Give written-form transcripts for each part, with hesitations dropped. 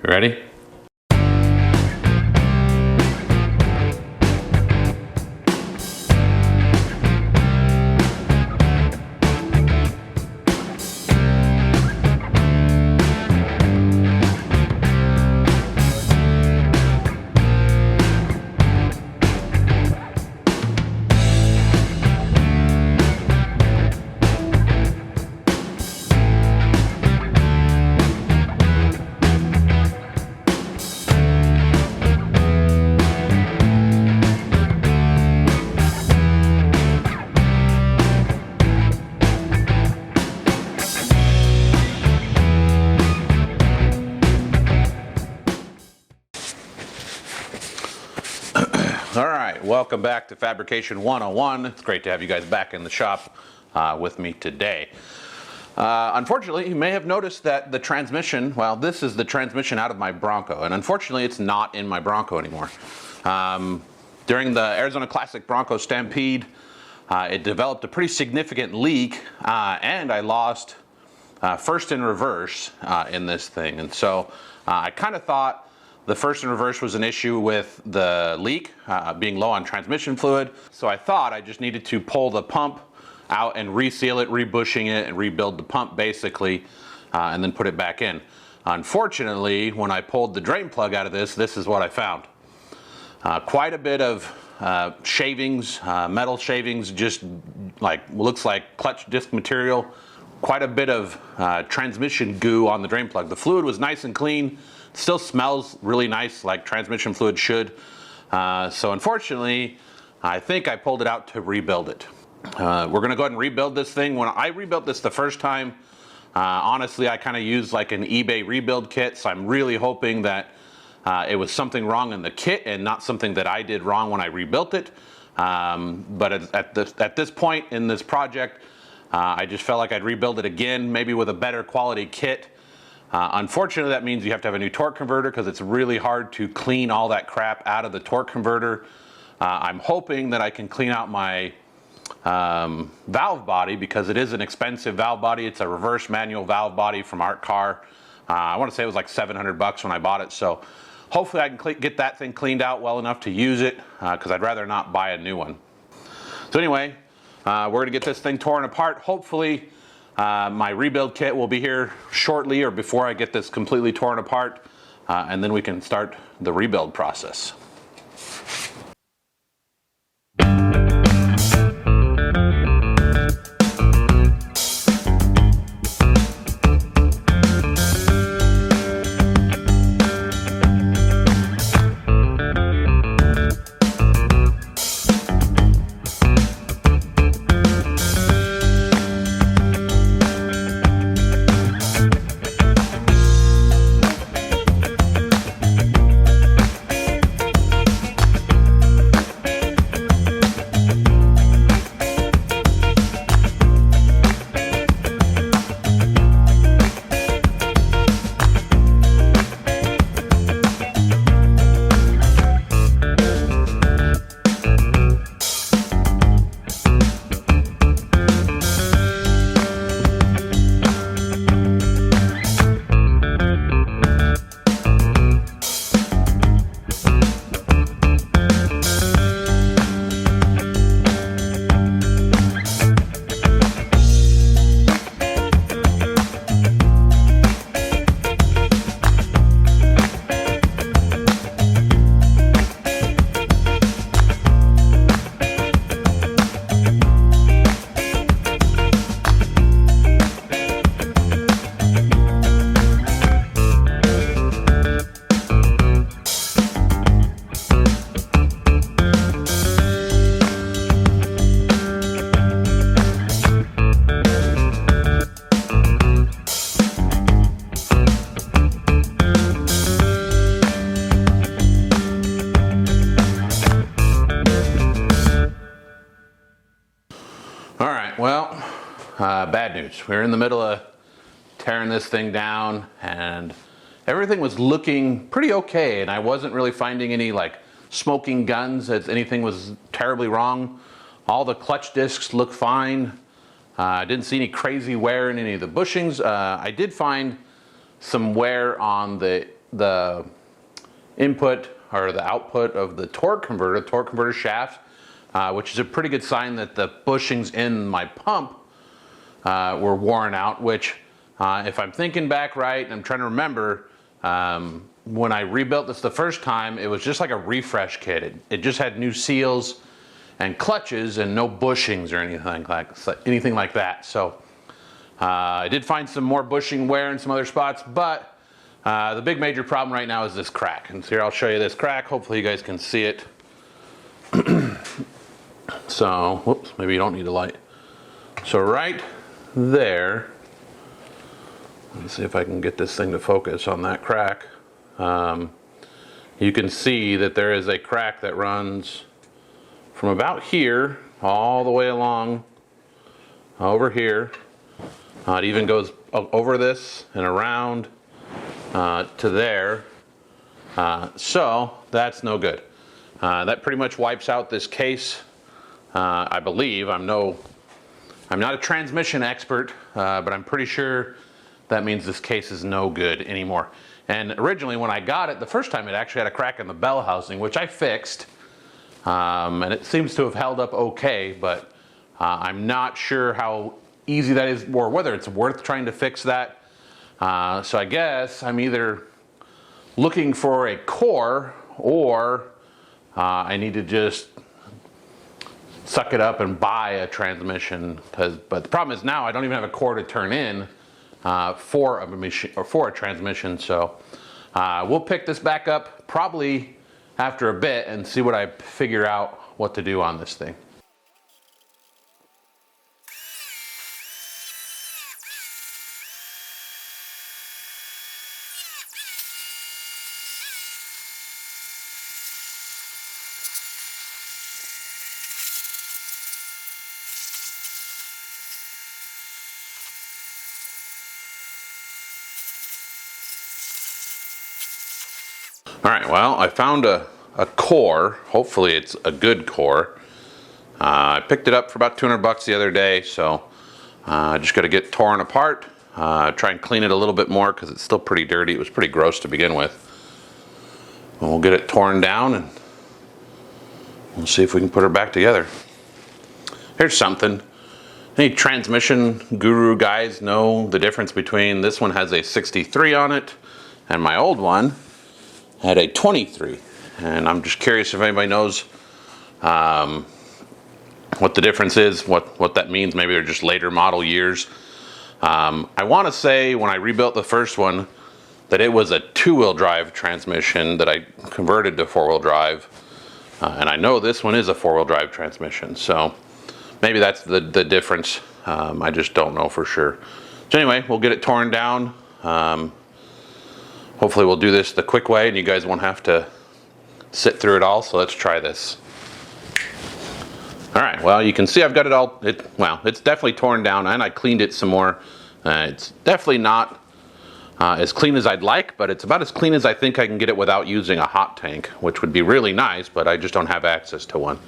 Ready? All right, welcome back to Fabrication 101. It's great to have you guys back in the shop with me today. Unfortunately, you may have noticed that the transmission, well, this is the transmission out of my Bronco, and unfortunately it's not in my Bronco anymore. During the Arizona Classic Bronco Stampede, it developed a pretty significant leak, and I lost first and reverse in this thing. And so I kind of thought the first and reverse was an issue with the leak being low on transmission fluid. So I thought I just needed to pull the pump out and reseal it, rebushing it, and rebuild the pump basically, and then put it back in. Unfortunately, when I pulled the drain plug out of this is what I found. Quite a bit of shavings, metal shavings, just like looks like clutch disc material. Quite a bit of transmission goo on the drain plug. The fluid was nice and clean. Still smells really nice, like transmission fluid should. So unfortunately, I think I pulled it out to rebuild it. We're gonna go ahead and rebuild this thing. When I rebuilt this the first time, honestly, I kind of used like an eBay rebuild kit. So I'm really hoping that it was something wrong in the kit and not something that I did wrong when I rebuilt it. But at this point in this project, I just felt like I'd rebuild it again, maybe with a better quality kit. Unfortunately, that means you have to have a new torque converter because it's really hard to clean all that crap out of the torque converter. I'm hoping that I can clean out my valve body because it is an expensive valve body. It's a reverse manual valve body from Art Car. I want to say it was like $700 when I bought it. So hopefully I can get that thing cleaned out well enough to use it because I'd rather not buy a new one. So anyway, we're going to get this thing torn apart. Hopefully my rebuild kit will be here shortly or before I get this completely torn apart, and then we can start the rebuild process. Bad news. We were in the middle of tearing this thing down and everything was looking pretty okay, and I wasn't really finding any like smoking guns as anything was terribly wrong. All the clutch discs look fine. I didn't see any crazy wear in any of the bushings. I did find some wear on the the input or the output of the torque converter shaft, which is a pretty good sign that the bushings in my pump were worn out, which if I'm thinking back right, and I'm trying to remember, when I rebuilt this the first time, it was just like a refresh kit. It just had new seals and clutches and no bushings or anything like that. So I did find some more bushing wear in some other spots, but the big major problem right now is this crack. And so here I'll show you this crack. Hopefully you guys can see it. So, whoops, maybe you don't need a light. So right there, let's see if I can get this thing to focus on that crack. You can see that there is a crack that runs from about here all the way along over here. It even goes over this and around to there. So that's no good. That pretty much wipes out this case. I believe. I'm not a transmission expert, but I'm pretty sure that means this case is no good anymore. And originally when I got it, the first time, it actually had a crack in the bell housing, which I fixed. And it seems to have held up okay, but I'm not sure how easy that is or whether it's worth trying to fix that. So I guess I'm either looking for a core or I need to just suck it up and buy a transmission. But the problem is now I don't even have a core to turn in for a machine or for a transmission. So we'll pick this back up probably after a bit and see what I figure out what to do on this thing. All right, well, I found a core. Hopefully it's a good core. I picked it up for about 200 bucks the other day, so I just got to get torn apart. Try and clean it a little bit more because it's still pretty dirty. It was pretty gross to begin with. And we'll get it torn down and we'll see if we can put her back together. Here's something. Any transmission guru guys know the difference between this one has a 63 on it and my old one had a 23, and I'm just curious if anybody knows what the difference is, what that means. Maybe they're just later model years. I want to say when I rebuilt the first one that it was a two-wheel drive transmission that I converted to four-wheel drive, and I know this one is a four-wheel drive transmission, so maybe that's the difference. I just don't know for sure. So anyway, we'll get it torn down. Hopefully we'll do this the quick way and you guys won't have to sit through it all, so let's try this. All right, well, you can see I've got it all, it's definitely torn down and I cleaned it some more. It's definitely not as clean as I'd like, but it's about as clean as I think I can get it without using a hot tank, which would be really nice, but I just don't have access to one.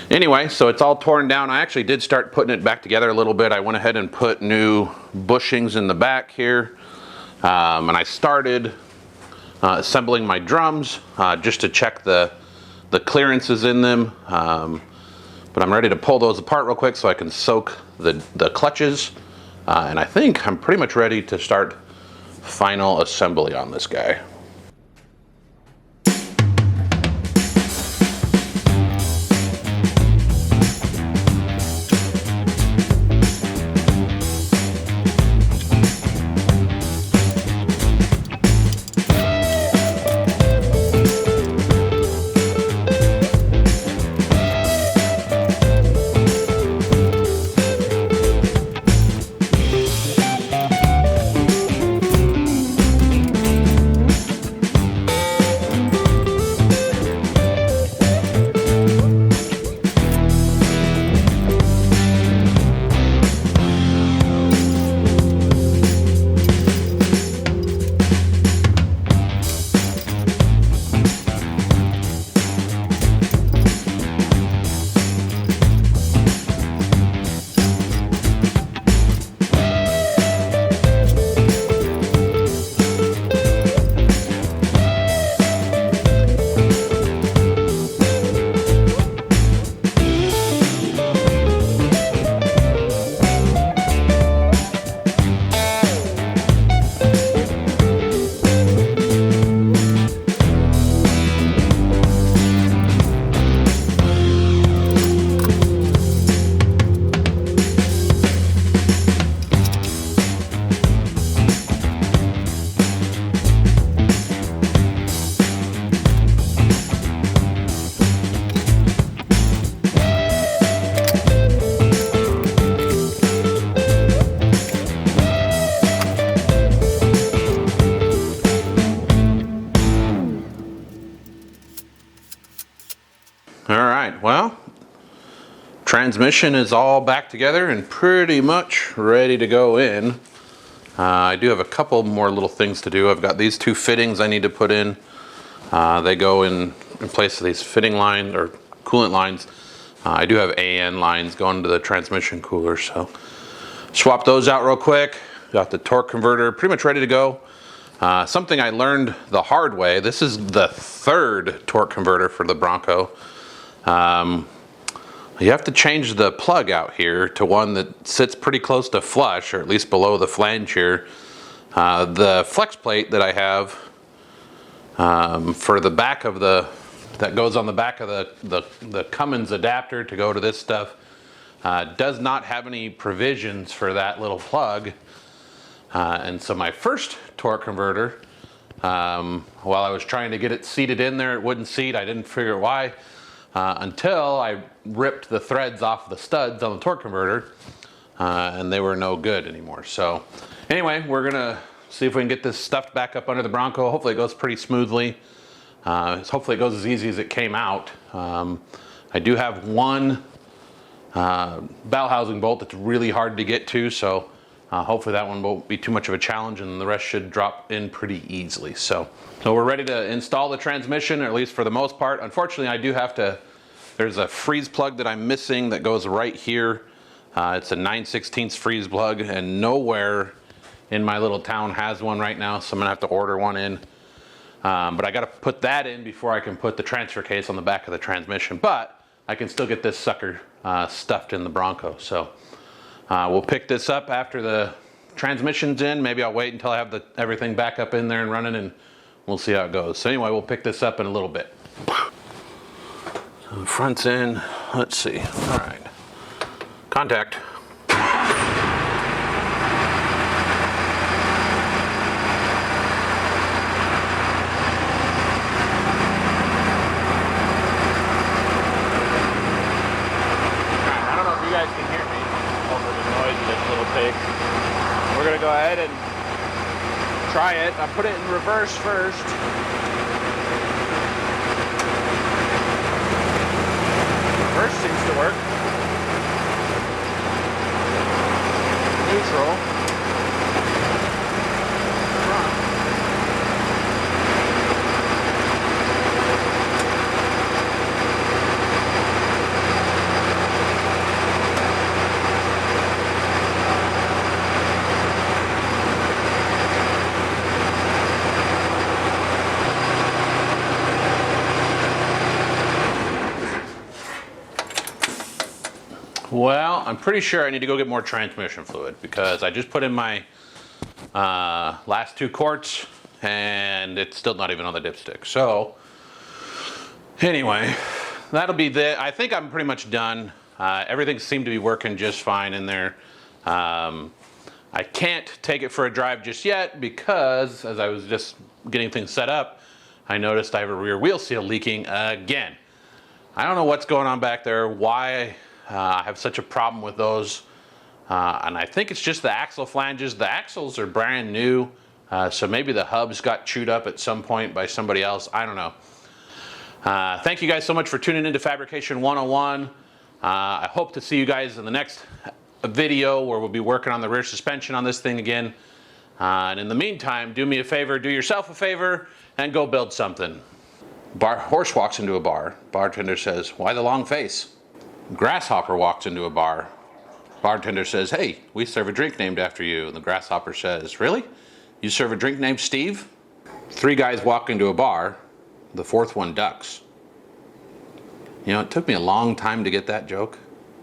Anyway, so it's all torn down. I actually did start putting it back together a little bit. I went ahead and put new bushings in the back here. And I started assembling my drums just to check the clearances in them. But I'm ready to pull those apart real quick so I can soak the clutches. And I think I'm pretty much ready to start final assembly on this guy. All right, well, transmission is all back together and pretty much ready to go in. I do have a couple more little things to do. I've got these two fittings I need to put in. They go in place of these fitting lines or coolant lines. I do have AN lines going to the transmission cooler, so swap those out real quick. Got the torque converter pretty much ready to go. Something I learned the hard way. This is the third torque converter for the Bronco. You have to change the plug out here to one that sits pretty close to flush, or at least below the flange here. The flex plate that I have for the back of that goes on the back of the Cummins adapter to go to this stuff does not have any provisions for that little plug. And so my first torque converter, while I was trying to get it seated in there, it wouldn't seat. I didn't figure why until I ripped the threads off the studs on the torque converter, and they were no good anymore. So anyway, we're gonna see if we can get this stuffed back up under the Bronco. Hopefully it goes pretty smoothly. Hopefully it goes as easy as it came out. I do have one bell housing bolt that's really hard to get to, so hopefully that one won't be too much of a challenge, and the rest should drop in pretty easily. So we're ready to install the transmission, or at least for the most part. Unfortunately, I do have to, there's a freeze plug that I'm missing that goes right here. It's a 9/16 freeze plug, and nowhere in my little town has one right now, so I'm gonna have to order one in. But I gotta put that in before I can put the transfer case on the back of the transmission. But I can still get this sucker stuffed in the Bronco. So we'll pick this up after the transmission's in. Maybe I'll wait until I have everything back up in there and running, and we'll see how it goes. So anyway, we'll pick this up in a little bit. So the front's in. Let's see. All right. Contact. We're gonna go ahead and try it. I put it in reverse first. Reverse seems to work. Neutral. Well, I'm pretty sure I need to go get more transmission fluid because I just put in my last 2 quarts and it's still not even on the dipstick. So anyway, that'll be it. I think I'm pretty much done. Everything seemed to be working just fine in there. I can't take it for a drive just yet because as I was just getting things set up, I noticed I have a rear wheel seal leaking again. I don't know what's going on back there, why I have such a problem with those, and I think it's just the axle flanges. The axles are brand new, so maybe the hubs got chewed up at some point by somebody else. I don't know. Thank you guys so much for tuning into Fabrication 101. I hope to see you guys in the next video where we'll be working on the rear suspension on this thing again. And in the meantime, do me a favor, do yourself a favor, and go build something. Horse walks into a bar. Bartender says, "Why the long face?" Grasshopper walks into a bar. Bartender says, "Hey, we serve a drink named after you." And the grasshopper says, "Really? You serve a drink named Steve?" 3 guys walk into a bar. The 4th one ducks. You know, it took me a long time to get that joke.